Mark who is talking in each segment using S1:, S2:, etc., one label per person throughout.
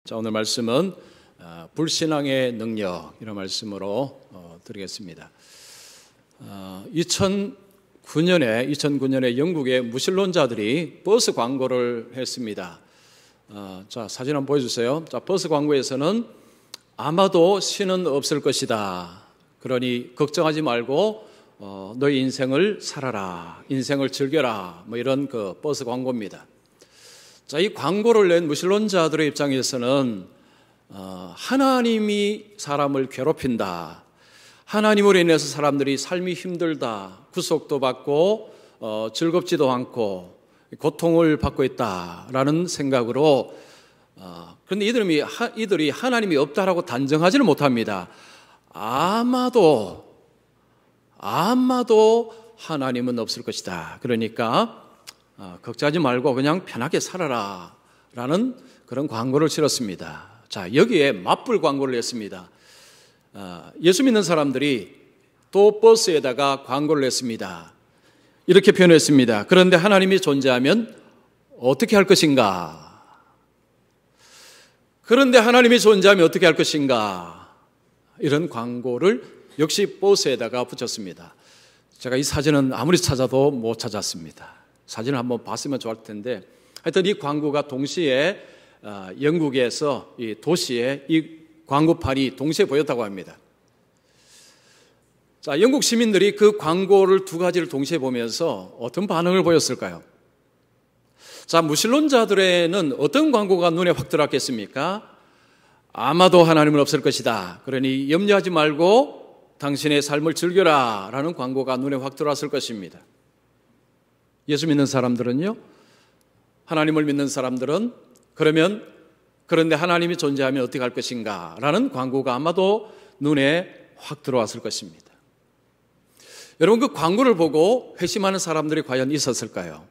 S1: 자, 오늘 말씀은 불신앙의 능력 이런 말씀으로 드리겠습니다. 2009년에 영국의 무신론자들이 버스 광고를 했습니다. 자, 사진 한번 보여주세요. 자, 버스 광고에서는 아마도 신은 없을 것이다. 그러니 걱정하지 말고 너의 인생을 살아라, 인생을 즐겨라, 뭐 이런 그 버스 광고입니다. 자, 이 광고를 낸 무신론자들의 입장에서는 하나님이 사람을 괴롭힌다, 하나님으로 인해서 사람들이 삶이 힘들다, 구속도 받고 즐겁지도 않고 고통을 받고 있다라는 생각으로 그런데 이들이 하나님이 없다라고 단정하지는 못합니다. 아마도 하나님은 없을 것이다. 그러니까 걱정하지 말고 그냥 편하게 살아라 라는 그런 광고를 실었습니다. 자, 여기에 맞불 광고를 냈습니다. 예수 믿는 사람들이 또 버스에다가 광고를 냈습니다. 이렇게 표현했습니다. 그런데 하나님이 존재하면 어떻게 할 것인가? 그런데 하나님이 존재하면 어떻게 할 것인가? 이런 광고를 역시 버스에다가 붙였습니다. 제가 이 사진은 아무리 찾아도 못 찾았습니다. 사진을 한번 봤으면 좋을 텐데, 하여튼 이 광고가 동시에 영국에서 이 도시에 이 광고판이 동시에 보였다고 합니다. 자, 영국 시민들이 그 광고를 두 가지를 동시에 보면서 어떤 반응을 보였을까요? 자, 무신론자들에는 어떤 광고가 눈에 확 들어왔겠습니까? 아마도 하나님은 없을 것이다. 그러니 염려하지 말고 당신의 삶을 즐겨라 라는 광고가 눈에 확 들어왔을 것입니다. 예수 믿는 사람들은요, 하나님을 믿는 사람들은 그런데 하나님이 존재하면 어떻게 할 것인가 라는 광고가 아마도 눈에 확 들어왔을 것입니다. 여러분, 그 광고를 보고 회심하는 사람들이 과연 있었을까요?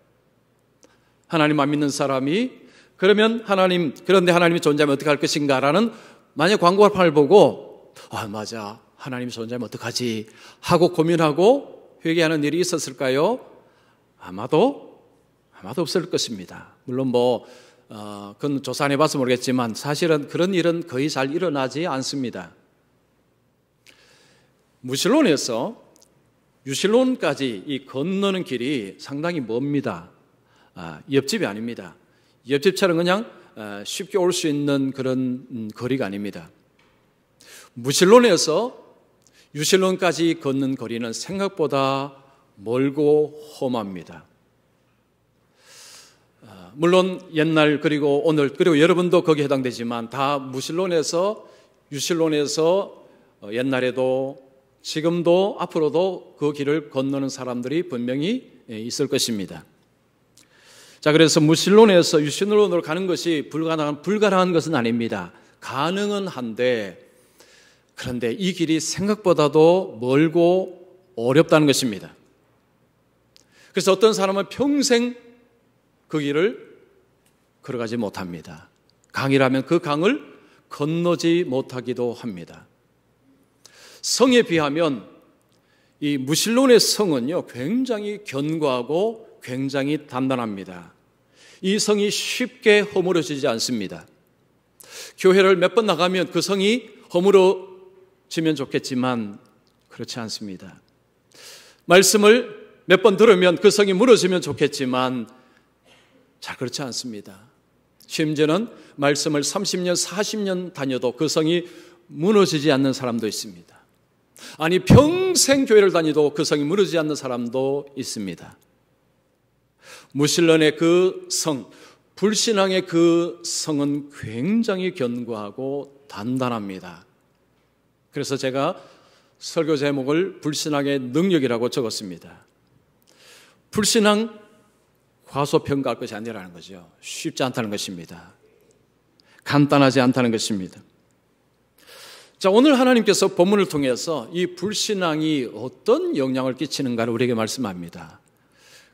S1: 하나님 안 믿는 사람이 그런데 하나님이 존재하면 어떻게 할 것인가 라는 만약 광고판을 보고 맞아, 하나님이 존재하면 어떡하지 하고 고민하고 회개하는 일이 있었을까요? 아마도 없을 것입니다. 물론 그건 조사 안 해봐서 모르겠지만 사실은 그런 일은 거의 잘 일어나지 않습니다. 무신론에서 유신론까지 이 건너는 길이 상당히 멉니다. 옆집이 아닙니다. 옆집처럼 그냥 쉽게 올 수 있는 그런 거리가 아닙니다. 무신론에서 유신론까지 걷는 거리는 생각보다 멀고 험합니다. 물론 옛날 그리고 오늘 그리고 여러분도 거기에 해당되지만 다 무신론에서 유신론에서 옛날에도 지금도 앞으로도 그 길을 건너는 사람들이 분명히 있을 것입니다. 자, 그래서 무신론에서 유신론으로 가는 것이 불가능한 것은 아닙니다. 가능은 한데 그런데 이 길이 생각보다도 멀고 어렵다는 것입니다. 그래서 어떤 사람은 평생 그 길을 걸어가지 못합니다. 강이라면 그 강을 건너지 못하기도 합니다. 성에 비하면 이 무신론의 성은요, 굉장히 견고하고 굉장히 단단합니다. 이 성이 쉽게 허물어지지 않습니다. 교회를 몇 번 나가면 그 성이 허물어지면 좋겠지만 그렇지 않습니다. 말씀을 몇 번 들으면 그 성이 무너지면 좋겠지만 잘 그렇지 않습니다. 심지어는 말씀을 30년, 40년 다녀도 그 성이 무너지지 않는 사람도 있습니다. 아니, 평생 교회를 다니도 그 성이 무너지지 않는 사람도 있습니다. 무신론의 그 성, 불신앙의 그 성은 굉장히 견고하고 단단합니다. 그래서 제가 설교 제목을 불신앙의 능력이라고 적었습니다. 불신앙 과소평가할 것이 아니라는 거죠. 쉽지 않다는 것입니다. 간단하지 않다는 것입니다. 자, 오늘 하나님께서 본문을 통해서 이 불신앙이 어떤 영향을 끼치는가를 우리에게 말씀합니다.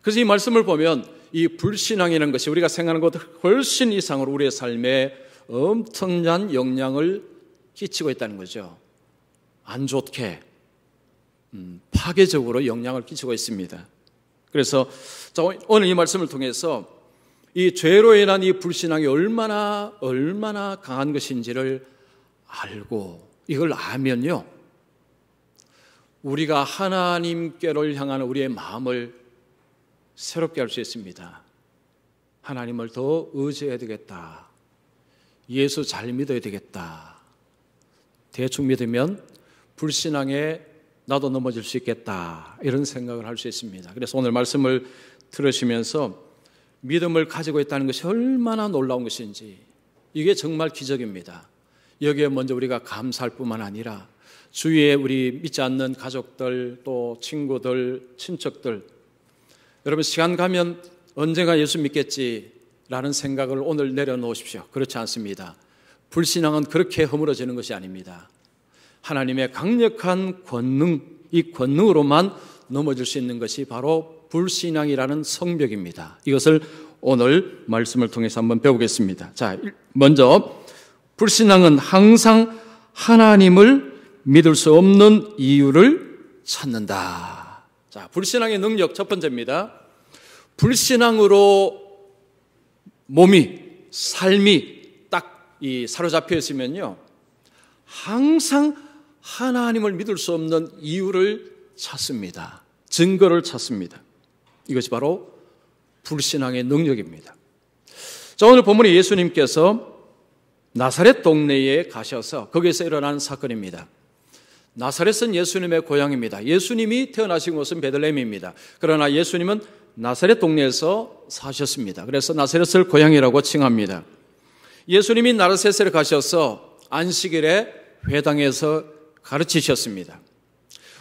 S1: 그래서 이 말씀을 보면 이 불신앙이라는 것이 우리가 생각하는 것보다 훨씬 이상으로 우리의 삶에 엄청난 영향을 끼치고 있다는 거죠. 안 좋게, 파괴적으로 영향을 끼치고 있습니다. 그래서 오늘 이 말씀을 통해서 이 죄로 인한 이 불신앙이 얼마나 강한 것인지를 알고 이걸 알면요, 우리가 하나님께를 향하는 우리의 마음을 새롭게 할 수 있습니다. 하나님을 더 의지해야 되겠다. 예수 잘 믿어야 되겠다. 대충 믿으면 불신앙에 나도 넘어질 수 있겠다. 이런 생각을 할 수 있습니다. 그래서 오늘 말씀을 들으시면서 믿음을 가지고 있다는 것이 얼마나 놀라운 것인지, 이게 정말 기적입니다. 여기에 먼저 우리가 감사할 뿐만 아니라 주위에 우리 믿지 않는 가족들, 또 친구들, 친척들, 여러분 시간 가면 언젠가 예수 믿겠지라는 생각을 오늘 내려놓으십시오. 그렇지 않습니다. 불신앙은 그렇게 허물어지는 것이 아닙니다. 하나님의 강력한 권능, 이 권능으로만 넘어질 수 있는 것이 바로 불신앙이라는 성벽입니다. 이것을 오늘 말씀을 통해서 한번 배우겠습니다. 자, 먼저 불신앙은 항상 하나님을 믿을 수 없는 이유를 찾는다. 자, 불신앙의 능력 첫 번째입니다. 불신앙으로 몸이, 삶이 딱 사로잡혀 있으면요, 항상 하나님을 믿을 수 없는 이유를 찾습니다. 증거를 찾습니다. 이것이 바로 불신앙의 능력입니다. 자, 오늘 본문에 예수님께서 나사렛 동네에 가셔서 거기에서 일어난 사건입니다. 나사렛은 예수님의 고향입니다. 예수님이 태어나신 곳은 베들레헴입니다. 그러나 예수님은 나사렛 동네에서 사셨습니다. 그래서 나사렛을 고향이라고 칭합니다. 예수님이 나사렛에 가셔서 안식일에 회당에서 가르치셨습니다.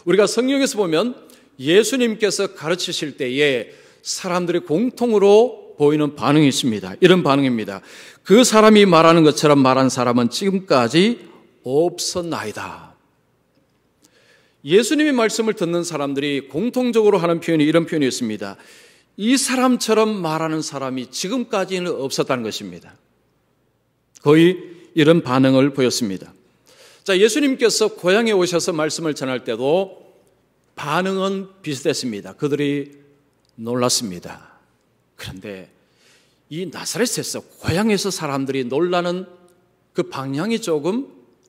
S1: 우리가 성경에서 보면 예수님께서 가르치실 때에 사람들이 공통으로 보이는 반응이 있습니다. 이런 반응입니다. 그 사람이 말하는 것처럼 말한 사람은 지금까지 없었나이다. 예수님의 말씀을 듣는 사람들이 공통적으로 하는 표현이 이런 표현이 있습니다. 이 사람처럼 말하는 사람이 지금까지는 없었다는 것입니다. 거의 이런 반응을 보였습니다. 자, 예수님께서 고향에 오셔서 말씀을 전할 때도 반응은 비슷했습니다. 그들이 놀랐습니다. 그런데 이 나사렛에서, 고향에서 사람들이 놀라는 그 방향이 조금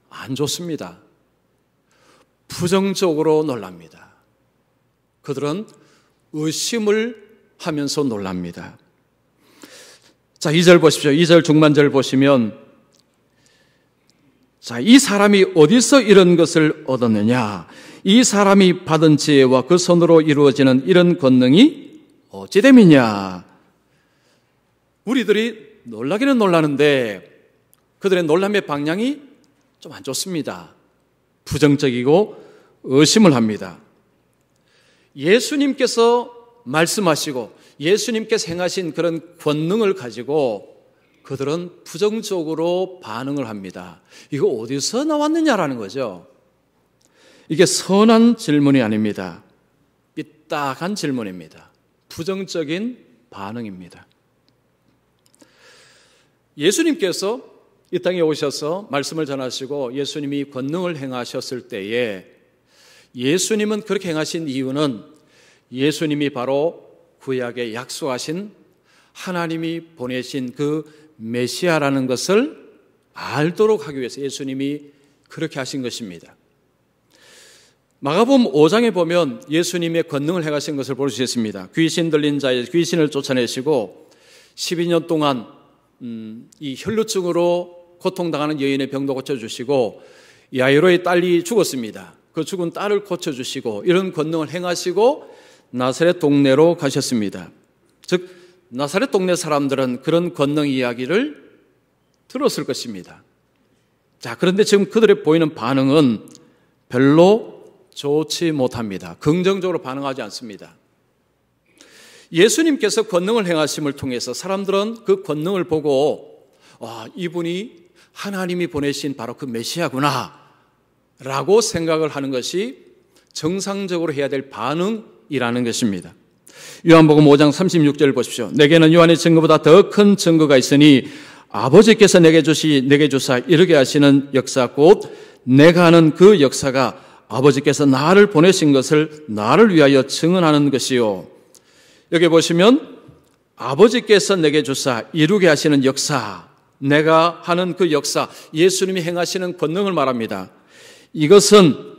S1: 안 좋습니다. 부정적으로 놀랍니다. 그들은 의심을 하면서 놀랍니다. 자, 2절 보십시오. 2절 중반절 보시면, 자, 이 사람이 어디서 이런 것을 얻었느냐? 이 사람이 받은 지혜와 그 손으로 이루어지는 이런 권능이 어찌됨이냐? 우리들이 놀라기는 놀라는데 그들의 놀람의 방향이 좀 안 좋습니다. 부정적이고 의심을 합니다. 예수님께서 말씀하시고 예수님께서 행하신 그런 권능을 가지고 그들은 부정적으로 반응을 합니다. 이거 어디서 나왔느냐라는 거죠. 이게 선한 질문이 아닙니다. 삐딱한 질문입니다. 부정적인 반응입니다. 예수님께서 이 땅에 오셔서 말씀을 전하시고 예수님이 권능을 행하셨을 때에 예수님은 그렇게 행하신 이유는 예수님이 바로 구약에 약속하신 하나님이 보내신 그 메시아라는 것을 알도록 하기 위해서 예수님이 그렇게 하신 것입니다. 마가복음 5장에 보면 예수님의 권능을 행하신 것을 볼 수 있습니다. 귀신 들린 자의 귀신을 쫓아내시고 12년 동안 이 혈루증으로 고통당하는 여인의 병도 고쳐주시고 야이로의 딸이 죽었습니다. 그 죽은 딸을 고쳐주시고 이런 권능을 행하시고 나사렛 동네로 가셨습니다. 즉 나사렛 동네 사람들은 그런 권능 이야기를 들었을 것입니다. 자, 그런데 지금 그들의 보이는 반응은 별로 좋지 못합니다. 긍정적으로 반응하지 않습니다. 예수님께서 권능을 행하심을 통해서 사람들은 그 권능을 보고 이분이 하나님이 보내신 바로 그 메시아구나 라고 생각을 하는 것이 정상적으로 해야 될 반응이라는 것입니다. 요한복음 5장 36절 보십시오. 내게는 요한의 증거보다 더 큰 증거가 있으니 아버지께서 내게 주사 이르게 하시는 역사 곧 내가 하는 그 역사가 아버지께서 나를 보내신 것을 나를 위하여 증언하는 것이요. 여기 보시면 아버지께서 내게 주사 이루게 하시는 역사, 내가 하는 그 역사, 예수님이 행하시는 권능을 말합니다. 이것은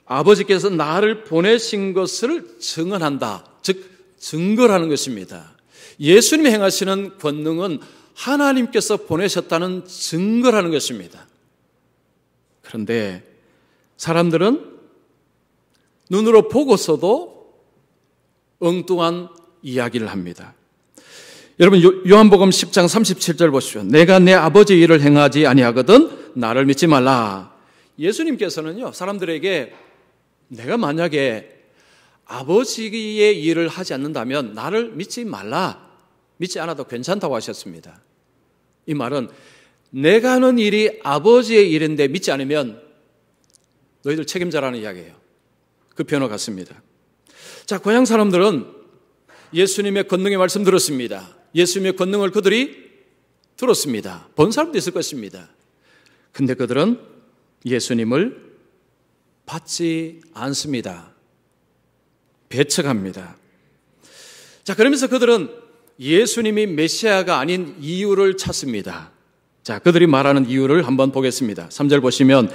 S1: 아버지께서 나를 보내신 것을 증언한다. 즉 증거라는 것입니다. 예수님이 행하시는 권능은 하나님께서 보내셨다는 증거라는 것입니다. 그런데 사람들은 눈으로 보고서도 엉뚱한 이야기를 합니다. 여러분 요한복음 10장 37절 보십시오. 내가 내 아버지 일을 행하지 아니하거든 나를 믿지 말라. 예수님께서는요, 사람들에게 내가 만약에 아버지의 일을 하지 않는다면 나를 믿지 말라, 믿지 않아도 괜찮다고 하셨습니다. 이 말은 내가 하는 일이 아버지의 일인데 믿지 않으면 너희들 책임져라는 이야기예요. 그 변호 같습니다. 자, 고향 사람들은 예수님의 권능의 말씀 들었습니다. 예수님의 권능을 그들이 들었습니다. 본 사람도 있을 것입니다. 근데 그들은 예수님을 받지 않습니다. 배척합니다. 자, 그러면서 그들은 예수님이 메시아가 아닌 이유를 찾습니다. 자, 그들이 말하는 이유를 한번 보겠습니다. 3절 보시면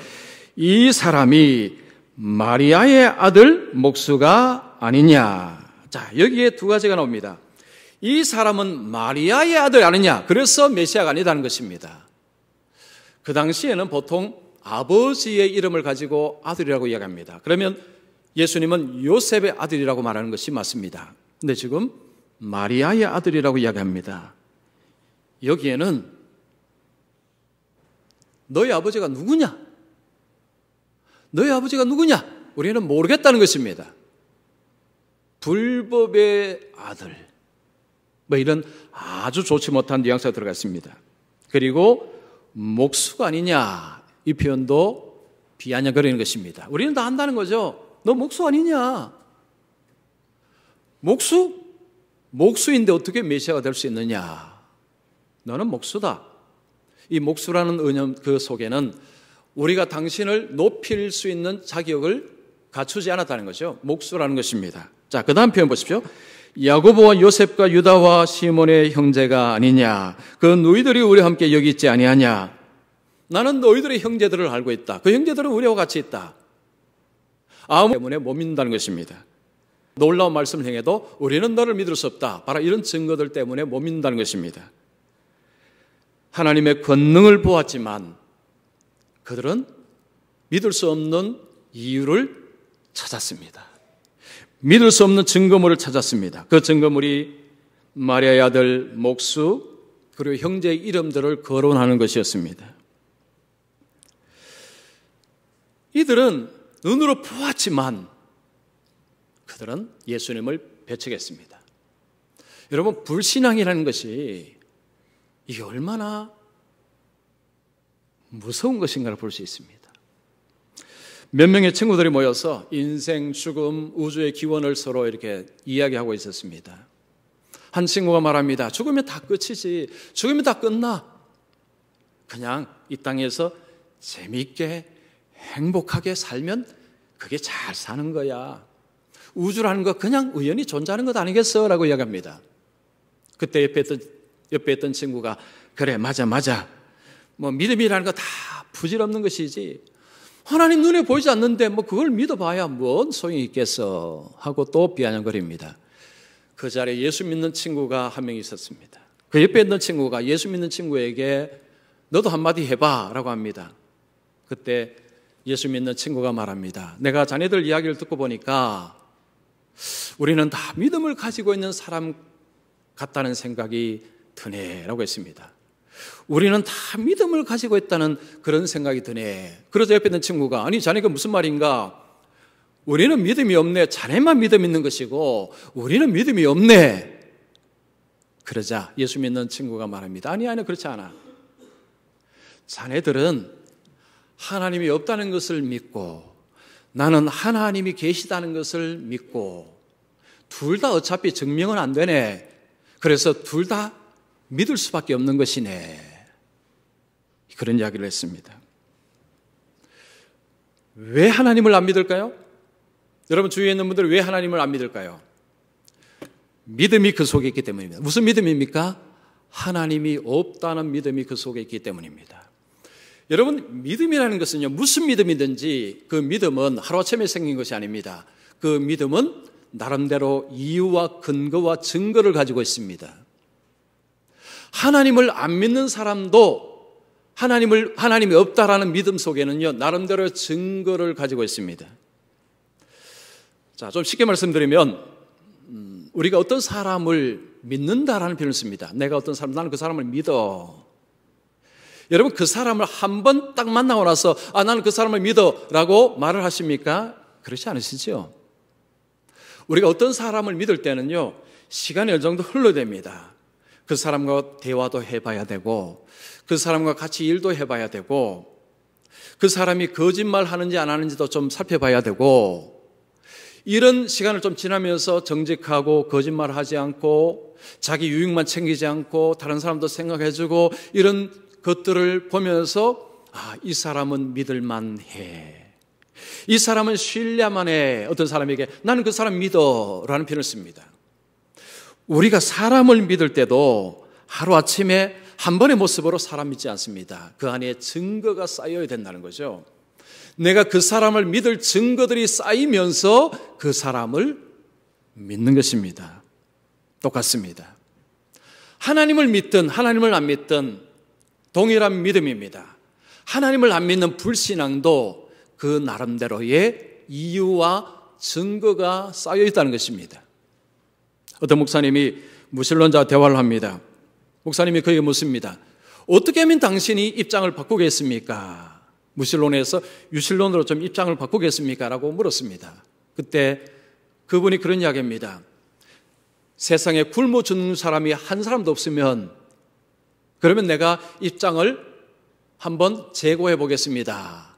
S1: 이 사람이 마리아의 아들 목수가 아니냐. 자, 여기에 두 가지가 나옵니다. 이 사람은 마리아의 아들 아니냐. 그래서 메시아가 아니다는 것입니다. 그 당시에는 보통 아버지의 이름을 가지고 아들이라고 이야기합니다. 그러면 예수님은 요셉의 아들이라고 말하는 것이 맞습니다. 근데 지금 마리아의 아들이라고 이야기합니다. 여기에는 너희 아버지가 누구냐? 너희 아버지가 누구냐? 우리는 모르겠다는 것입니다. 불법의 아들, 뭐 이런 아주 좋지 못한 뉘앙스가 들어가 있습니다. 그리고 목수가 아니냐, 이 표현도 비아냥거리는 것입니다. 우리는 다 안다는 거죠. 너 목수 아니냐? 목수? 목수인데 어떻게 메시아가 될 수 있느냐? 너는 목수다. 이 목수라는 은연 그 속에는 우리가 당신을 높일 수 있는 자격을 갖추지 않았다는 거죠. 목수라는 것입니다. 자, 그 다음 표현 보십시오. 야고보와 요셉과 유다와 시몬의 형제가 아니냐. 그 너희들이 우리와 함께 여기 있지 아니하냐. 나는 너희들의 형제들을 알고 있다. 그 형제들은 우리와 같이 있다. 아무 때문에 못 믿는다는 것입니다. 놀라운 말씀을 행해도 우리는 너를 믿을 수 없다. 바로 이런 증거들 때문에 못 믿는다는 것입니다. 하나님의 권능을 보았지만 그들은 믿을 수 없는 이유를 찾았습니다. 믿을 수 없는 증거물을 찾았습니다. 그 증거물이 마리아의 아들 목수 그리고 형제의 이름들을 거론하는 것이었습니다. 이들은 눈으로 보았지만 그들은 예수님을 배척했습니다. 여러분, 불신앙이라는 것이 이게 얼마나 무서운 것인가를 볼 수 있습니다. 몇 명의 친구들이 모여서 인생, 죽음, 우주의 기원을 서로 이렇게 이야기하고 있었습니다. 한 친구가 말합니다. 죽으면 다 끝이지. 죽으면 다 끝나. 그냥 이 땅에서 재미있게 행복하게 살면 그게 잘 사는 거야. 우주라는 거 그냥 우연히 존재하는 것 아니겠어? 라고 이야기합니다. 그때 옆에 있던 친구가 그래, 맞아. 뭐 믿음이라는 거 다 부질없는 것이지. 하나님 눈에 보이지 않는데 뭐 그걸 믿어봐야 뭔 소용이 있겠어 하고 또 비아냥거립니다. 그 자리에 예수 믿는 친구가 한 명 있었습니다. 그 옆에 있는 친구가 예수 믿는 친구에게 너도 한마디 해봐 라고 합니다. 그때 예수 믿는 친구가 말합니다. 내가 자네들 이야기를 듣고 보니까 우리는 다 믿음을 가지고 있는 사람 같다는 생각이 드네 라고 했습니다. 우리는 다 믿음을 가지고 있다는 그런 생각이 드네. 그래서 옆에 있는 친구가 아니 자네가 무슨 말인가? 우리는 믿음이 없네. 자네만 믿음 있는 것이고 우리는 믿음이 없네. 그러자 예수 믿는 친구가 말합니다. 아니 그렇지 않아. 자네들은 하나님이 없다는 것을 믿고 나는 하나님이 계시다는 것을 믿고 둘 다 어차피 증명은 안 되네. 그래서 둘 다 믿을 수밖에 없는 것이네. 그런 이야기를 했습니다. 왜 하나님을 안 믿을까요? 여러분 주위에 있는 분들 왜 하나님을 안 믿을까요? 믿음이 그 속에 있기 때문입니다. 무슨 믿음입니까? 하나님이 없다는 믿음이 그 속에 있기 때문입니다. 여러분, 믿음이라는 것은요, 무슨 믿음이든지 그 믿음은 하루아침에 생긴 것이 아닙니다. 그 믿음은 나름대로 이유와 근거와 증거를 가지고 있습니다. 하나님을 안 믿는 사람도 하나님이 없다라는 믿음 속에는요, 나름대로 증거를 가지고 있습니다. 자, 좀 쉽게 말씀드리면, 우리가 어떤 사람을 믿는다라는 표현을 씁니다. 내가 어떤 사람, 나는 그 사람을 믿어. 여러분, 그 사람을 한 번 딱 만나고 나서, 나는 그 사람을 믿어 라고 말을 하십니까? 그렇지 않으시죠? 우리가 어떤 사람을 믿을 때는요, 시간이 어느 정도 흘러됩니다. 그 사람과 대화도 해봐야 되고, 그 사람과 같이 일도 해봐야 되고, 그 사람이 거짓말 하는지 안 하는지도 좀 살펴봐야 되고, 이런 시간을 좀 지나면서 정직하고 거짓말하지 않고 자기 유익만 챙기지 않고 다른 사람도 생각해주고 이런 것들을 보면서 이 사람은 믿을만해. 이 사람은 신뢰만해. 어떤 사람에게 나는 그 사람 믿어 라는 표현을 씁니다. 우리가 사람을 믿을 때도 하루아침에 한 번의 모습으로 사람 믿지 않습니다. 그 안에 증거가 쌓여야 된다는 거죠. 내가 그 사람을 믿을 증거들이 쌓이면서 그 사람을 믿는 것입니다. 똑같습니다. 하나님을 믿든 하나님을 안 믿든 동일한 믿음입니다. 하나님을 안 믿는 불신앙도 그 나름대로의 이유와 증거가 쌓여 있다는 것입니다. 어떤 목사님이 무신론자와 대화를 합니다. 목사님이 그에게 묻습니다. 어떻게 하면 당신이 입장을 바꾸겠습니까? 무신론에서 유신론으로 좀 입장을 바꾸겠습니까? 라고 물었습니다. 그때 그분이 그런 이야기입니다. 세상에 굶어 죽는 사람이 한 사람도 없으면 그러면 내가 입장을 한번 재고해 보겠습니다.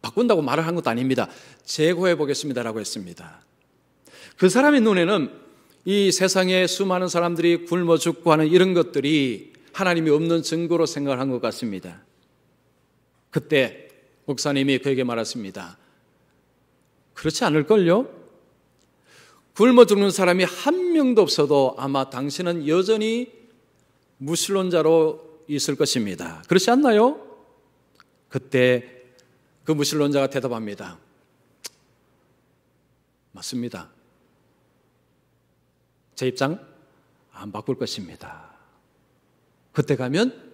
S1: 바꾼다고 말을 한 것도 아닙니다. 재고해 보겠습니다라고 했습니다. 그 사람의 눈에는 이 세상에 수많은 사람들이 굶어 죽고 하는 이런 것들이 하나님이 없는 증거로 생각을 한 것 같습니다. 그때 목사님이 그에게 말했습니다. 그렇지 않을걸요? 굶어 죽는 사람이 한 명도 없어도 아마 당신은 여전히 무신론자로 있을 것입니다. 그렇지 않나요? 그때 그 무신론자가 대답합니다. 맞습니다. 제 입장 안 바꿀 것입니다. 그때 가면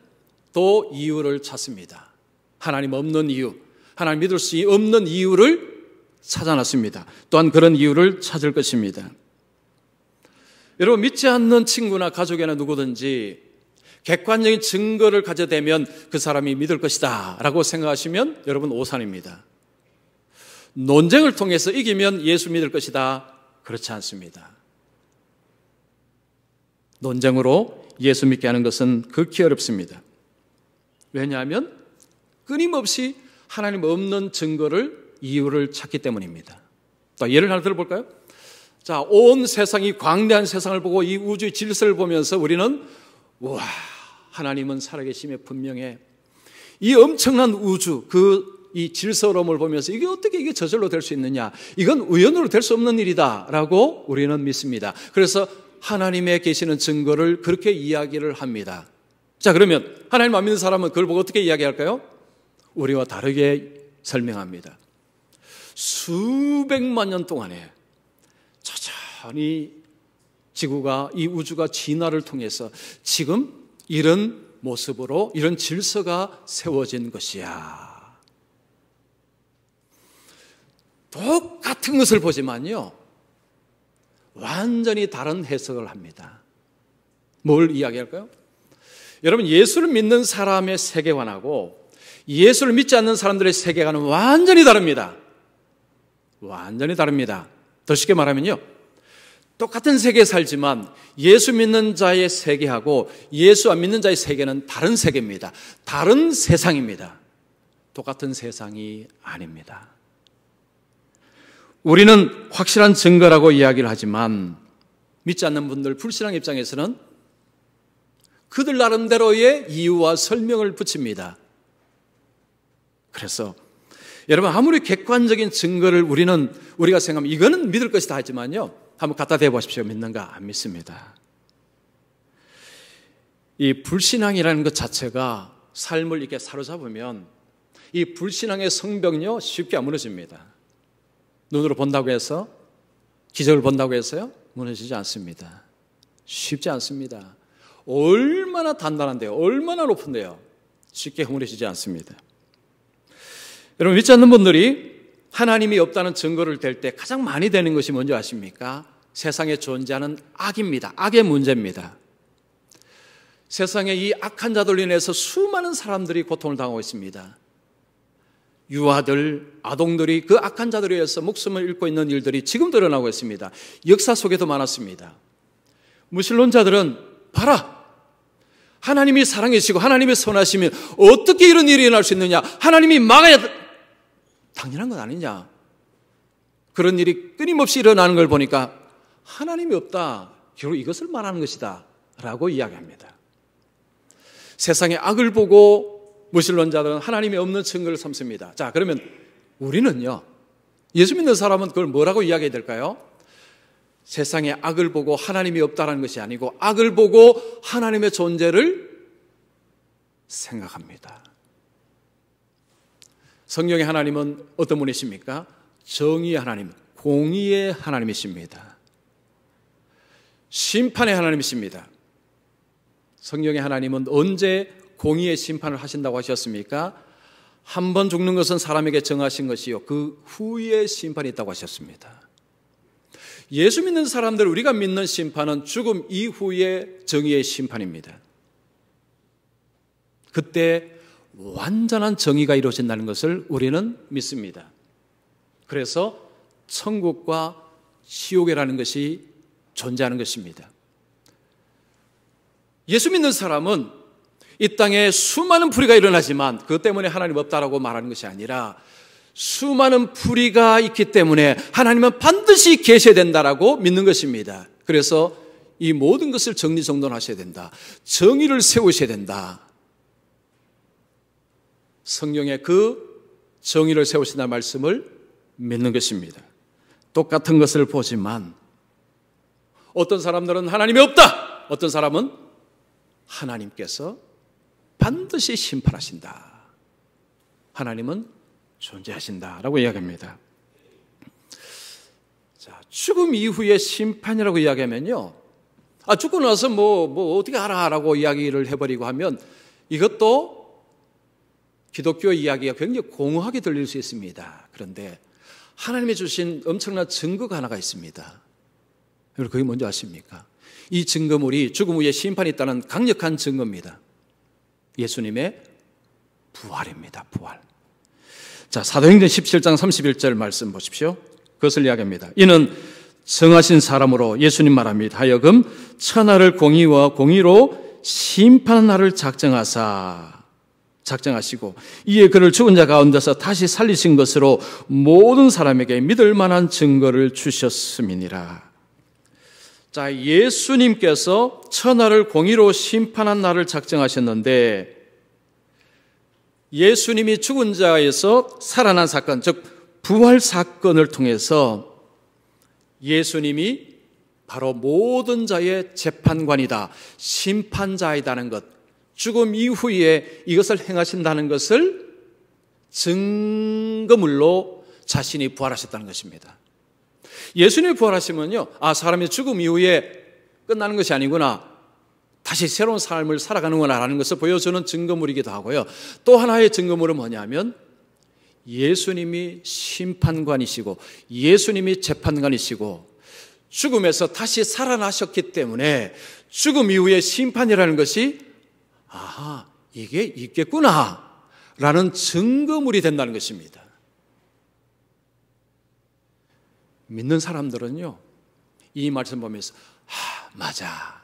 S1: 또 이유를 찾습니다. 하나님 없는 이유, 하나님 믿을 수 없는 이유를 찾아놨습니다. 또한 그런 이유를 찾을 것입니다. 여러분, 믿지 않는 친구나 가족이나 누구든지 객관적인 증거를 가져대면 그 사람이 믿을 것이다 라고 생각하시면 여러분 오산입니다. 논쟁을 통해서 이기면 예수 믿을 것이다. 그렇지 않습니다. 논쟁으로 예수 믿게 하는 것은 극히 어렵습니다. 왜냐하면 끊임없이 하나님 없는 증거를, 이유를 찾기 때문입니다. 또 예를 하나 들어볼까요? 자, 온 세상이 광대한 세상을 보고 이 우주의 질서를 보면서 우리는 와, 하나님은 살아계심에 분명해. 이 엄청난 우주, 이 질서로움을 보면서 이게 어떻게 이게 저절로 될 수 있느냐? 이건 우연으로 될 수 없는 일이다라고 우리는 믿습니다. 그래서 하나님의 계시는 증거를 그렇게 이야기를 합니다. 자, 그러면 하나님 안 믿는 사람은 그걸 보고 어떻게 이야기할까요? 우리와 다르게 설명합니다. 수백만 년 동안에 천천히 지구가, 이 우주가 진화를 통해서 지금 이런 모습으로 이런 질서가 세워진 것이야. 똑같은 것을 보지만요, 완전히 다른 해석을 합니다. 뭘 이야기할까요? 여러분, 예수를 믿는 사람의 세계관하고 예수를 믿지 않는 사람들의 세계관은 완전히 다릅니다. 완전히 다릅니다. 더 쉽게 말하면요, 똑같은 세계에 살지만 예수 믿는 자의 세계하고 예수 안 믿는 자의 세계는 다른 세계입니다. 다른 세상입니다. 똑같은 세상이 아닙니다. 우리는 확실한 증거라고 이야기를 하지만 믿지 않는 분들, 불신앙 입장에서는 그들 나름대로의 이유와 설명을 붙입니다. 그래서 여러분, 아무리 객관적인 증거를 우리가 생각하면 이거는 믿을 것이다 하지만요, 한번 갖다 대보십시오. 믿는가? 안 믿습니다. 이 불신앙이라는 것 자체가 삶을 이렇게 사로잡으면 이 불신앙의 성벽요 쉽게 안 무너집니다. 눈으로 본다고 해서, 기적을 본다고 해서요 무너지지 않습니다. 쉽지 않습니다. 얼마나 단단한데요, 얼마나 높은데요, 쉽게 무너지지 않습니다. 여러분, 믿지 않는 분들이 하나님이 없다는 증거를 댈 때 가장 많이 되는 것이 뭔지 아십니까? 세상에 존재하는 악입니다. 악의 문제입니다. 세상에 이 악한 자들로 인해서 수많은 사람들이 고통을 당하고 있습니다. 유아들, 아동들이 그 악한 자들에 의해서 목숨을 잃고 있는 일들이 지금도 일어나고 있습니다. 역사 속에도 많았습니다. 무신론자들은 봐라, 하나님이 사랑이시고 하나님이 선하시면 어떻게 이런 일이 일어날 수 있느냐, 하나님이 막아야 당연한 건 아니냐, 그런 일이 끊임없이 일어나는 걸 보니까 하나님이 없다, 결국 이것을 말하는 것이다 라고 이야기합니다. 세상의 악을 보고 무신론자들은 하나님이 없는 증거를 삼습니다. 자, 그러면 우리는요, 예수 믿는 사람은 그걸 뭐라고 이야기해야 될까요? 세상의 악을 보고 하나님이 없다는 것이 아니고 악을 보고 하나님의 존재를 생각합니다. 성경의 하나님은 어떤 분이십니까? 정의의 하나님, 공의의 하나님이십니다. 심판의 하나님이십니다. 성경의 하나님은 언제 공의의 심판을 하신다고 하셨습니까? 한 번 죽는 것은 사람에게 정하신 것이요, 그 후에 심판이 있다고 하셨습니다. 예수 믿는 사람들, 우리가 믿는 심판은 죽음 이후의 정의의 심판입니다. 그때 완전한 정의가 이루어진다는 것을 우리는 믿습니다. 그래서 천국과 지옥이라는 것이 존재하는 것입니다. 예수 믿는 사람은 이 땅에 수많은 불의가 일어나지만 그것 때문에 하나님 없다라고 말하는 것이 아니라 수많은 불의가 있기 때문에 하나님은 반드시 계셔야 된다라고 믿는 것입니다. 그래서 이 모든 것을 정리정돈하셔야 된다, 정의를 세우셔야 된다, 성경의 그 정의를 세우신다는 말씀을 믿는 것입니다. 똑같은 것을 보지만 어떤 사람들은 하나님이 없다, 어떤 사람은 하나님께서 반드시 심판하신다, 하나님은 존재하신다라고 이야기합니다. 자, 죽음 이후의 심판이라고 이야기하면요, 죽고 나서 뭐 어떻게 알아라고 이야기를 해버리고 하면 이것도 기독교 이야기가 굉장히 공허하게 들릴 수 있습니다. 그런데 하나님이 주신 엄청난 증거가 하나가 있습니다. 여러분, 그게 뭔지 아십니까? 이 증거물이 죽음 후에 심판이 있다는 강력한 증거입니다. 예수님의 부활입니다. 부활. 자, 사도행전 17장 31절 말씀 보십시오. 그것을 이야기합니다. 이는 정하신 사람으로, 예수님 말합니다, 하여금 천하를 공의와 공의로 심판한 날을 작정하시고 이에 그를 죽은 자 가운데서 다시 살리신 것으로 모든 사람에게 믿을 만한 증거를 주셨음이니라. 자, 예수님께서 천하를 공의로 심판한 날을 작정하셨는데, 예수님이 죽은 자에서 살아난 사건, 즉 부활 사건을 통해서 예수님이 바로 모든 자의 재판관이다, 심판자이다는 것, 죽음 이후에 이것을 행하신다는 것을 증거물로 자신이 부활하셨다는 것입니다. 예수님이 부활하시면요, 사람이 죽음 이후에 끝나는 것이 아니구나, 다시 새로운 삶을 살아가는구나 라는 것을 보여주는 증거물이기도 하고요. 또 하나의 증거물은 뭐냐면 예수님이 심판관이시고 예수님이 재판관이시고 죽음에서 다시 살아나셨기 때문에 죽음 이후의 심판이라는 것이 이게 있겠구나 라는 증거물이 된다는 것입니다. 믿는 사람들은요, 이 말씀 보면서 맞아,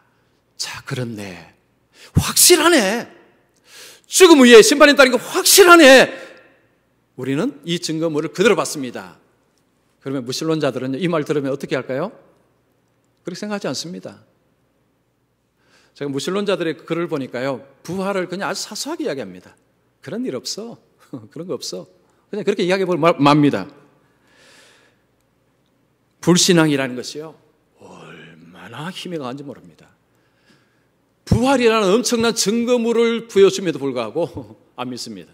S1: 자, 그렇네, 확실하네, 죽음 후에 심판이 있다는 게 확실하네, 우리는 이 증거물을 그대로 받습니다. 그러면 무신론자들은 이 말 들으면 어떻게 할까요? 그렇게 생각하지 않습니다. 제가 무신론자들의 글을 보니까요, 부활을 그냥 아주 사소하게 이야기합니다. 그런 일 없어, 그런 거 없어, 그냥 그렇게 이야기해보면 맙니다. 불신앙이라는 것이요, 얼마나 힘이 강한지 모릅니다. 부활이라는 엄청난 증거물을 보여줌에도 불구하고 안 믿습니다.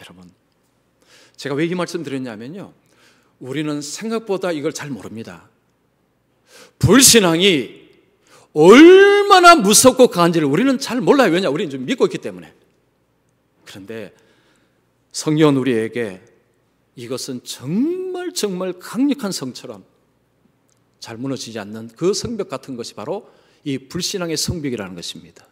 S1: 여러분, 제가 왜 이 말씀 드렸냐면요, 우리는 생각보다 이걸 잘 모릅니다. 불신앙이 얼마나 무섭고 강한지를 우리는 잘 몰라요. 왜냐? 우리는 좀 믿고 있기 때문에. 그런데 성경은 우리에게 이것은 정말 강력한 성처럼 잘 무너지지 않는 그 성벽 같은 것이 바로 이 불신앙의 성벽이라는 것입니다.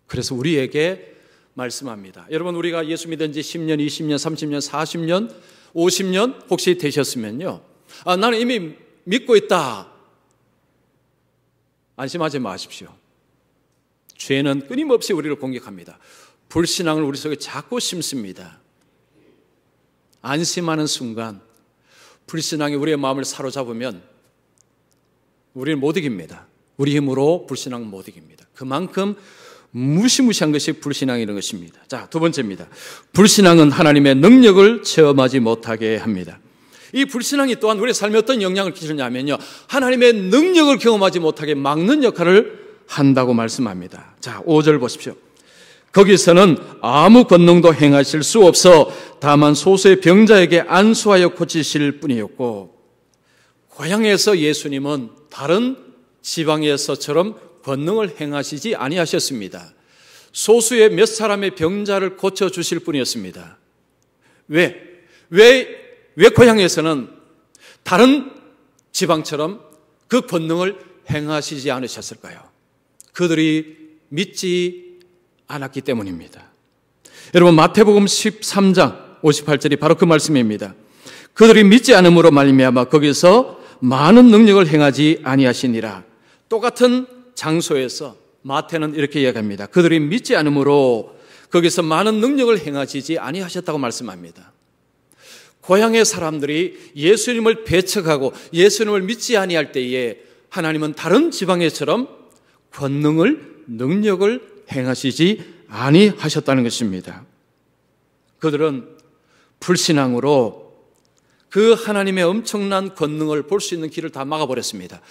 S1: 그래서 우리에게 말씀합니다. 여러분, 우리가 예수 믿은 지 10년, 20년, 30년, 40년, 50년 혹시 되셨으면요, 나는 이미 믿고 있다, 안심하지 마십시오. 죄는 끊임없이 우리를 공격합니다. 불신앙을 우리 속에 자꾸 심습니다. 안심하는 순간 불신앙이 우리의 마음을 사로잡으면 우리는 못 이깁니다. 우리 힘으로 불신앙은 못 이깁니다. 그만큼 무시무시한 것이 불신앙이라는 것입니다. 자, 두 번째입니다. 불신앙은 하나님의 능력을 체험하지 못하게 합니다. 이 불신앙이 또한 우리의 삶에 어떤 영향을 끼치냐면요, 하나님의 능력을 경험하지 못하게 막는 역할을 한다고 말씀합니다. 자, 5절 보십시오. 거기서는 아무 권능도 행하실 수 없어 다만 소수의 병자에게 안수하여 고치실 뿐이었고, 고향에서 예수님은 다른 지방에서처럼 권능을 행하시지 아니하셨습니다. 소수의 몇 사람의 병자를 고쳐주실 뿐이었습니다. 왜 고향에서는 다른 지방처럼 그 권능을 행하시지 않으셨을까요? 그들이 믿지 않았기 때문입니다. 여러분, 마태복음 13장 58절이 바로 그 말씀입니다. 그들이 믿지 않음으로 말미암아 거기서 많은 능력을 행하지 아니하시니라. 똑같은 장소에서 마태는 이렇게 이야기합니다. 그들이 믿지 않음으로 거기서 많은 능력을 행하시지 아니하셨다고 말씀합니다. 고향의 사람들이 예수님을 배척하고 예수님을 믿지 아니할 때에 하나님은 다른 지방에처럼 권능을, 능력을 행하시지 아니하셨다는 것입니다. 그들은 불신앙으로 그 하나님의 엄청난 권능을 볼 수 있는 길을 다 막아버렸습니다.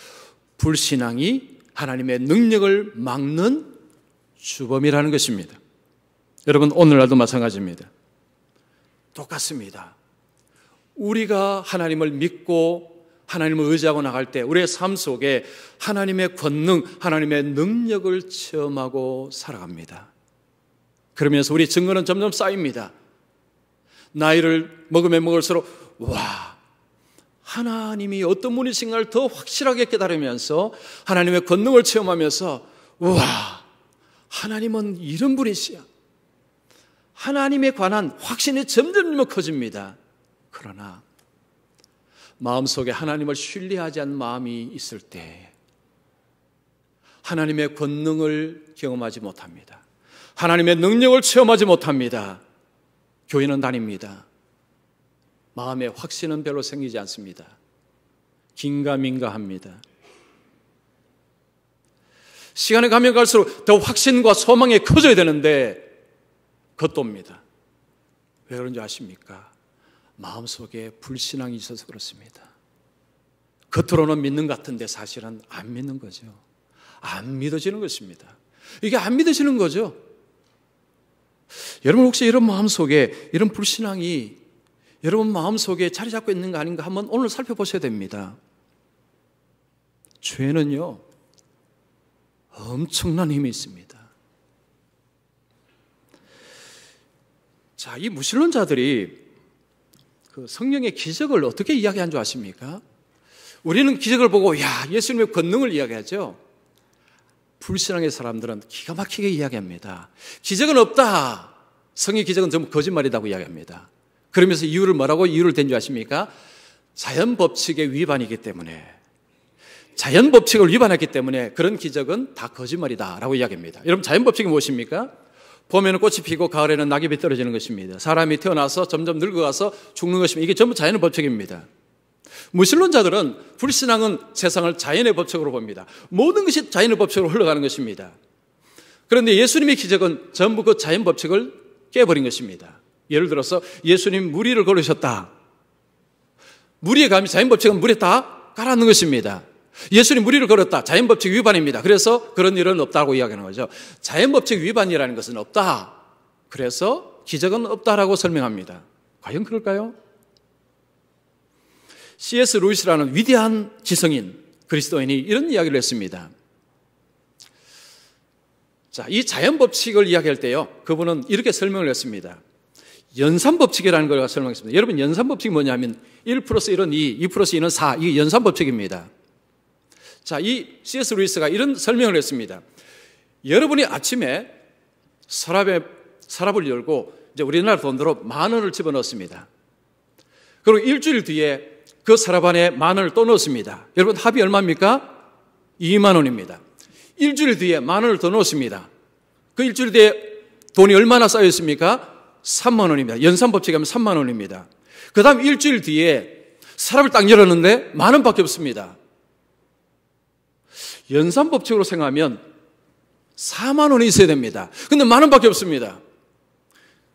S1: 불신앙이 하나님의 능력을 막는 주범이라는 것입니다. 여러분, 오늘날도 마찬가지입니다. 똑같습니다. 우리가 하나님을 믿고 하나님을 의지하고 나갈 때 우리의 삶 속에 하나님의 권능, 하나님의 능력을 체험하고 살아갑니다. 그러면서 우리 증거는 점점 쌓입니다. 나이를 먹으면 먹을수록 와, 하나님이 어떤 분이신가를 더 확실하게 깨달으면서 하나님의 권능을 체험하면서 와, 하나님은 이런 분이시야. 하나님에 관한 확신이 점점 커집니다. 그러나 마음속에 하나님을 신뢰하지 않는 마음이 있을 때 하나님의 권능을 경험하지 못합니다. 하나님의 능력을 체험하지 못합니다. 교회는 다닙니다. 마음의 확신은 별로 생기지 않습니다. 긴가민가합니다. 시간이 가면 갈수록 더 확신과 소망이 커져야 되는데 겉돕니다. 왜 그런지 아십니까? 마음속에 불신앙이 있어서 그렇습니다. 겉으로는 믿는 것 같은데 사실은 안 믿는 거죠. 안 믿어지는 것입니다. 이게 안 믿어지는 거죠. 여러분, 혹시 이런 마음속에 이런 불신앙이 여러분 마음속에 자리 잡고 있는 거 아닌가 한번 오늘 살펴보셔야 됩니다. 죄는요, 엄청난 힘이 있습니다. 자, 이 무신론자들이 그 성령의 기적을 어떻게 이야기한 줄 아십니까? 우리는 기적을 보고 야, 예수님의 권능을 이야기하죠. 불신앙의 사람들은 기가 막히게 이야기합니다. 기적은 없다. 성의 기적은 전부 거짓말이라고 이야기합니다. 그러면서 이유를 댄 줄 아십니까? 자연 법칙의 위반이기 때문에, 자연 법칙을 위반했기 때문에 그런 기적은 다 거짓말이다라고 이야기합니다. 여러분, 자연 법칙이 무엇입니까? 봄에는 꽃이 피고 가을에는 낙엽이 떨어지는 것입니다. 사람이 태어나서 점점 늙어가서 죽는 것입니다. 이게 전부 자연의 법칙입니다. 무신론자들은 불신앙은 세상을 자연의 법칙으로 봅니다. 모든 것이 자연의 법칙으로 흘러가는 것입니다. 그런데 예수님의 기적은 전부 그 자연 법칙을 깨버린 것입니다. 예를 들어서 예수님 물 위를 걸으셨다. 무리에 가면 자연법칙은 물에 다 가라앉는 것입니다. 예수님 무리를 걸었다. 자연법칙 위반입니다. 그래서 그런 일은 없다고 이야기하는 거죠. 자연법칙 위반이라는 것은 없다. 그래서 기적은 없다라고 설명합니다. 과연 그럴까요? C.S. 루이스라는 위대한 지성인 그리스도인이 이런 이야기를 했습니다. 자, 이 자연법칙을 이야기할 때요, 그분은 이렇게 설명을 했습니다. 연산법칙이라는 걸 설명했습니다. 여러분, 연산법칙이 뭐냐면 1 플러스 1은 2, 2 플러스 2는 4. 이게 연산법칙입니다. 자, 이 C.S. 루이스가 이런 설명을 했습니다. 여러분이 아침에 서랍을 열고 이제 우리나라 돈으로 10,000원을 집어넣습니다. 그리고 일주일 뒤에 그 서랍 안에 10,000원을 또 넣었습니다. 여러분, 합이 얼마입니까? 20,000원입니다. 일주일 뒤에 10,000원을 더 넣었습니다. 그 일주일 뒤에 돈이 얼마나 쌓여 있습니까? 30,000원입니다. 연산법칙에 하면 30,000원입니다. 그 다음 일주일 뒤에 서랍을 딱 열었는데 10,000원밖에 없습니다. 연산법칙으로 생각하면 40,000원이 있어야 됩니다. 근데 10,000원밖에 없습니다.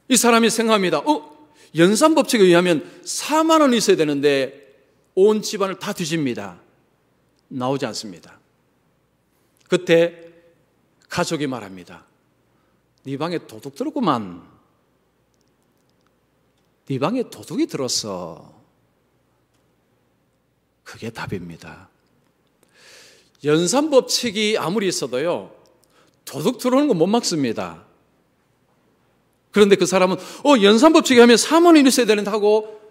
S1: 이 사람이 생각합니다. 연산법칙에 의하면 40,000원이 있어야 되는데 온 집안을 다 뒤집니다. 나오지 않습니다. 그때 가족이 말합니다. 네 방에 도둑 들었구만. 네 방에 도둑이 들었어. 그게 답입니다. 연산법칙이 아무리 있어도요, 도둑 들어오는 건 못 막습니다. 그런데 그 사람은 연산법칙에 하면 40,000원이 있어야 되는데 하고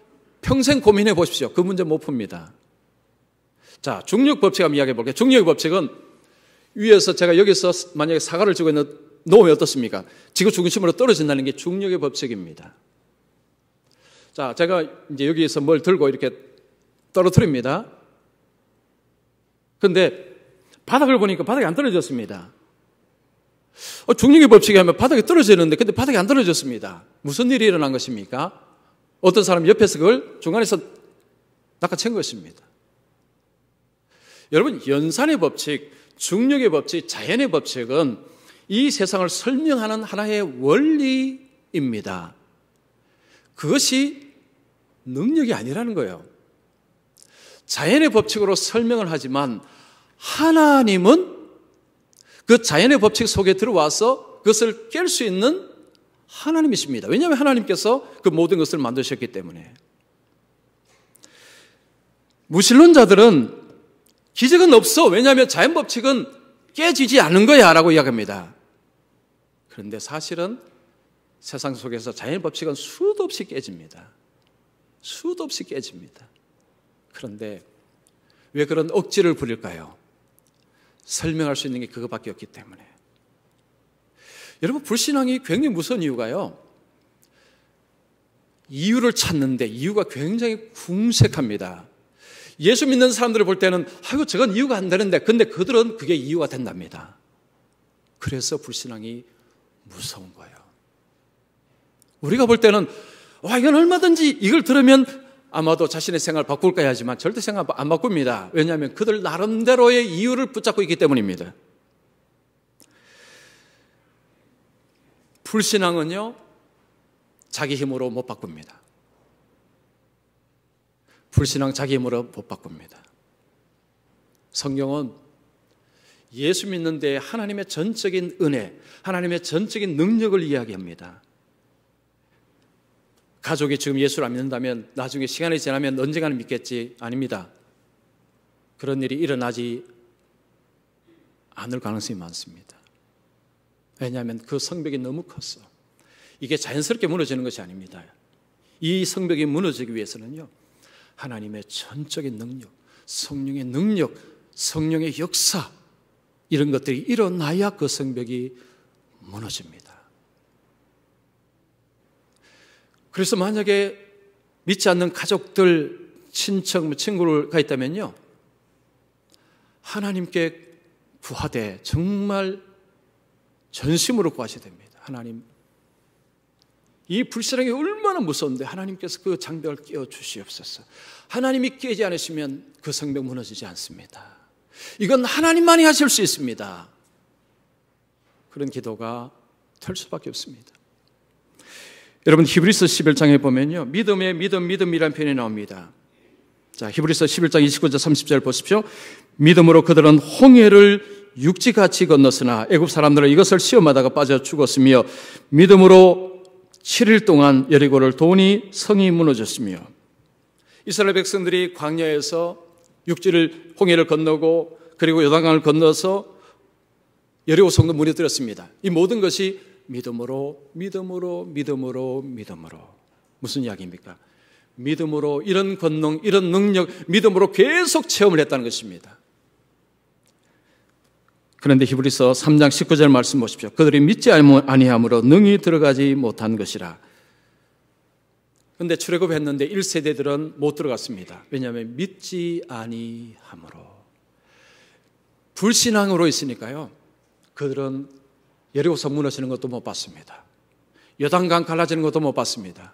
S1: 평생 고민해 보십시오. 그 문제 못 풉니다. 자, 중력법칙 한번 이야기해 볼게요. 중력의 법칙은 위에서 제가 여기서 만약에 사과를 쥐고 놓으면 어떻습니까? 지구 중심으로 떨어진다는 게 중력의 법칙입니다. 자, 제가 이제 여기에서 뭘 들고 이렇게 떨어뜨립니다. 그런데 바닥을 보니까 바닥이 안 떨어졌습니다. 중력의 법칙에 하면 바닥에 떨어지는데 근데 바닥이 안 떨어졌습니다. 무슨 일이 일어난 것입니까? 어떤 사람 옆에서 그걸 중간에서 낚아챈 것입니다. 여러분, 연산의 법칙, 중력의 법칙, 자연의 법칙은 이 세상을 설명하는 하나의 원리입니다. 그것이 능력이 아니라는 거예요. 자연의 법칙으로 설명을 하지만 하나님은 그 자연의 법칙 속에 들어와서 그것을 깰 수 있는 하나님이십니다. 왜냐하면 하나님께서 그 모든 것을 만드셨기 때문에. 무신론자들은 기적은 없어. 왜냐하면 자연 법칙은 깨지지 않은 거야 라고 이야기합니다. 그런데 사실은 세상 속에서 자연 법칙은 수도 없이 깨집니다. 수도 없이 깨집니다. 그런데 왜 그런 억지를 부릴까요? 설명할 수 있는 게 그것밖에 없기 때문에. 여러분, 불신앙이 굉장히 무서운 이유가요, 이유를 찾는데 이유가 굉장히 궁색합니다. 예수 믿는 사람들을 볼 때는 아이고 저건 이유가 안 되는데, 근데 그들은 그게 이유가 된답니다. 그래서 불신앙이 무서운 거예요. 우리가 볼 때는 이건 얼마든지 이걸 들으면 아마도 자신의 생활을 바꿀까 하지만 절대 생각 안 바꿉니다. 왜냐하면 그들 나름대로의 이유를 붙잡고 있기 때문입니다. 불신앙은요, 자기 힘으로 못 바꿉니다. 불신앙 자기 힘으로 못 바꿉니다. 성경은 예수 믿는 데 하나님의 전적인 은혜, 하나님의 전적인 능력을 이야기합니다. 가족이 지금 예수를 안 믿는다면 나중에 시간이 지나면 언젠가는 믿겠지? 아닙니다. 그런 일이 일어나지 않을 가능성이 많습니다. 왜냐하면 그 성벽이 너무 컸어. 이게 자연스럽게 무너지는 것이 아닙니다. 이 성벽이 무너지기 위해서는요, 하나님의 전적인 능력, 성령의 능력, 성령의 역사, 이런 것들이 일어나야 그 성벽이 무너집니다. 그래서 만약에 믿지 않는 가족들, 친척, 친구가 있다면요, 하나님께 구하되 정말 전심으로 구하셔야 됩니다. 하나님, 이 불신앙이 얼마나 무서운데 하나님께서 그 장벽을 깨워 주시옵소서. 하나님이 깨지 않으시면 그 성벽 무너지지 않습니다. 이건 하나님만이 하실 수 있습니다. 그런 기도가 될 수밖에 없습니다. 여러분, 히브리서 11장에 보면요, 믿음의 믿음이라는 표현이 나옵니다. 자, 히브리서 11장 29절 30절 보십시오. 믿음으로 그들은 홍해를 육지같이 건넜으나 애굽 사람들은 이것을 시험하다가 빠져 죽었으며 믿음으로 7일 동안 여리고를 도니 성이 무너졌으며. 이스라엘 백성들이 광야에서 홍해를 건너고 그리고 요단강을 건너서 여리고 성도 무너뜨렸습니다. 이 모든 것이 믿음으로. 무슨 이야기입니까? 믿음으로 이런 권능, 이런 능력, 믿음으로 계속 체험을 했다는 것입니다. 그런데 히브리서 3장 19절 말씀 보십시오. 그들이 믿지 아니함으로 능히 들어가지 못한 것이라. 그런데 출애굽했는데 1세대들은 못 들어갔습니다. 왜냐하면 믿지 아니함으로. 불신앙으로 있으니까요. 그들은 여리고성 무너지는 것도 못 봤습니다. 요단강 갈라지는 것도 못 봤습니다.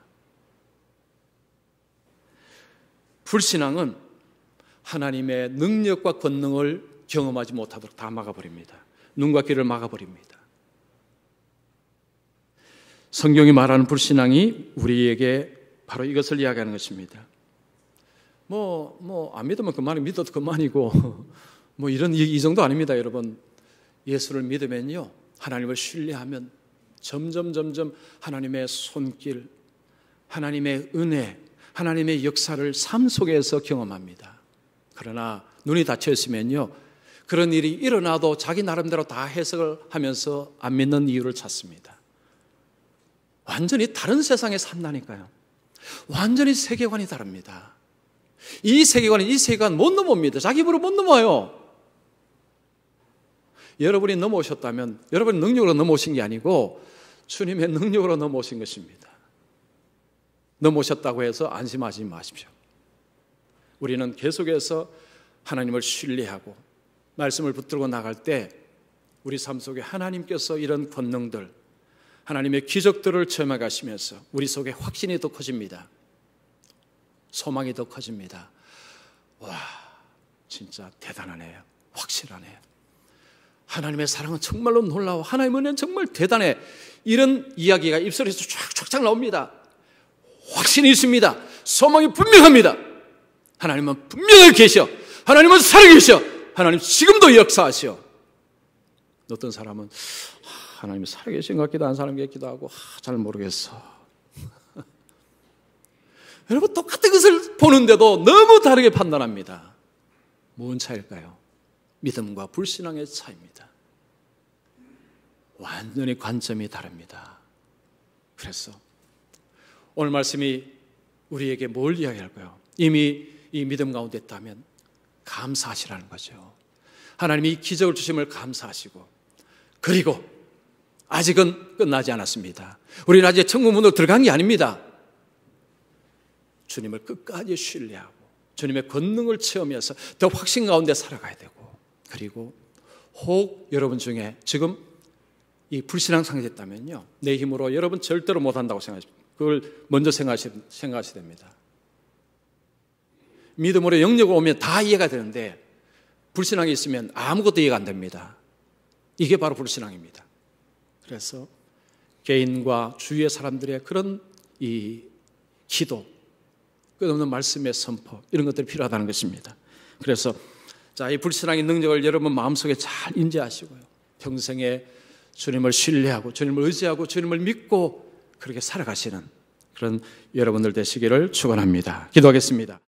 S1: 불신앙은 하나님의 능력과 권능을 경험하지 못하도록 다 막아버립니다. 눈과 귀를 막아버립니다. 성경이 말하는 불신앙이 우리에게 바로 이것을 이야기하는 것입니다. 안 믿으면 그만이 믿어도 그만이고 이 정도 아닙니다, 여러분. 예수를 믿으면요, 하나님을 신뢰하면 점점 하나님의 손길, 하나님의 은혜, 하나님의 역사를 삶 속에서 경험합니다. 그러나 눈이 닫혀 있으면요, 그런 일이 일어나도 자기 나름대로 다 해석을 하면서 안 믿는 이유를 찾습니다. 완전히 다른 세상에 산다니까요. 완전히 세계관이 다릅니다. 이 세계관 못 넘어옵니다. 자기 입으로 못 넘어요. 여러분이 넘어오셨다면 여러분의 능력으로 넘어오신 게 아니고 주님의 능력으로 넘어오신 것입니다. 넘어오셨다고 해서 안심하지 마십시오. 우리는 계속해서 하나님을 신뢰하고 말씀을 붙들고 나갈 때 우리 삶 속에 하나님께서 이런 권능들, 하나님의 기적들을 체험해 가시면서 우리 속에 확신이 더 커집니다. 소망이 더 커집니다. 와, 진짜 대단하네요. 확실하네요. 하나님의 사랑은 정말로 놀라워. 하나님의 은혜는 정말 대단해. 이런 이야기가 입술에서 쫙쫙 나옵니다. 확신이 있습니다. 소망이 분명합니다. 하나님은 분명히 계셔. 하나님은 살아계셔. 하나님 지금도 역사하시오. 어떤 사람은 하나님이 살아계신 것 같기도 한 사람 같기도 하고 잘 모르겠어. 여러분, 똑같은 것을 보는데도 너무 다르게 판단합니다. 뭔 차이일까요? 믿음과 불신앙의 차이입니다. 완전히 관점이 다릅니다. 그래서 오늘 말씀이 우리에게 뭘 이야기할까요? 이미 이 믿음 가운데 있다면 감사하시라는 거죠. 하나님이 이 기적을 주심을 감사하시고, 그리고 아직은 끝나지 않았습니다. 우리는 아직 천국 문으로 들어간 게 아닙니다. 주님을 끝까지 신뢰하고 주님의 권능을 체험해서 더 확신 가운데 살아가야 되고, 그리고 혹 여러분 중에 지금 이 불신앙 상태였다면요, 내 힘으로 여러분 절대로 못한다고 생각하십니다. 그걸 먼저 생각하셔야 됩니다. 믿음으로 영역으로 오면 다 이해가 되는데 불신앙이 있으면 아무것도 이해가 안 됩니다. 이게 바로 불신앙입니다. 그래서 개인과 주위의 사람들의 그런 이 기도, 끝없는 말씀의 선포, 이런 것들이 필요하다는 것입니다. 그래서 이 불신앙의 능력을 여러분 마음속에 잘 인지하시고요, 평생에 주님을 신뢰하고 주님을 의지하고 주님을 믿고 그렇게 살아가시는 그런 여러분들 되시기를 축원합니다. 기도하겠습니다.